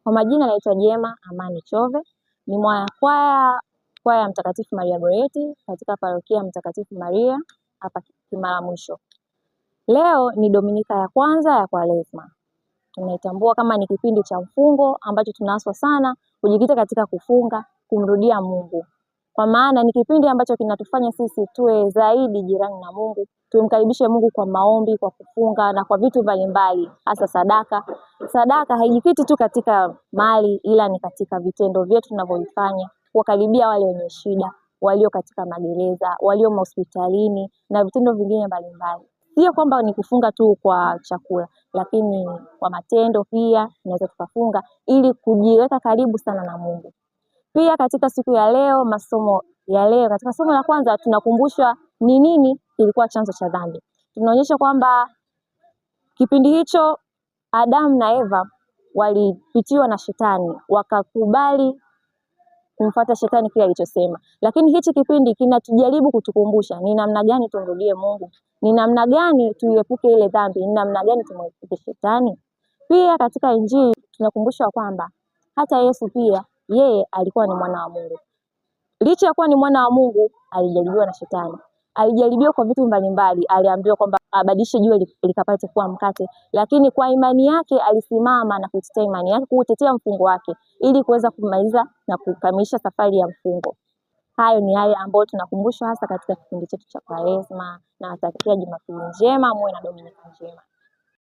Kwa majina naitwa Jema Amani Chove, ni mwanakwaya ya Mtakatifu Maria Goretti katika parokia Mtakatifu Maria hapa Kimara Mwisho. Leo ni Dominika ya kwanza ya Kwaresma. Tunaitambua kama ni kipindi cha mfungo ambacho tunaaswa sana kujikita katika kufunga, kumrudia Mungu. Kwa maana ni kipindi ambacho kinatufanya sisi tuwe zaidi jirani na Mungu, tumkaribishe Mungu kwa maombi, kwa kufunga na kwa vitu mbalimbali, hasa sadaka. Sadaka haijikiti tu katika mali, ila ni katika vitendo vyetu tunavyofanya, kuwakaribia wale wenye shida, walio katika magereza, walio hospitalini na vitendo vingine mbalimbali. Sio kwamba ni kufunga tu kwa chakula, lakini kwa matendo pia tunaweza tukafunga ili kujiweka karibu sana na Mungu. Pia katika siku ya leo, masomo ya leo, katika somo la kwanza tunakumbushwa ni nini kilikuwa chanzo cha dhambi. Tunaonyesha kwamba kipindi hicho Adamu na Eva walipitiwa na shetani, wakakubali kumfuata shetani kile alichosema. Lakini hichi kipindi kinatujaribu kutukumbusha ni namna gani tumrudie Mungu, ni namna gani tuiepuke ile dhambi, ni namna gani tumwepuke shetani. Pia katika Injili tunakumbushwa kwamba hata Yesu pia yeye alikuwa ni mwana wa Mungu. Licha ya kuwa ni mwana wa Mungu, alijaribiwa na shetani. Alijaribiwa kwa vitu mbalimbali, aliambiwa kwamba abadilishe jiwe likapate kuwa mkate, lakini kwa imani yake alisimama na kutetea imani yake, kutetea mfungo wake ili kuweza kumaliza na kukamilisha safari ya mfungo. Hayo ni yale ambayo tunakumbushwa hasa katika kipindi chetu cha Kwaresma, na natakia Jumapili njema, muwe na Dominika njema.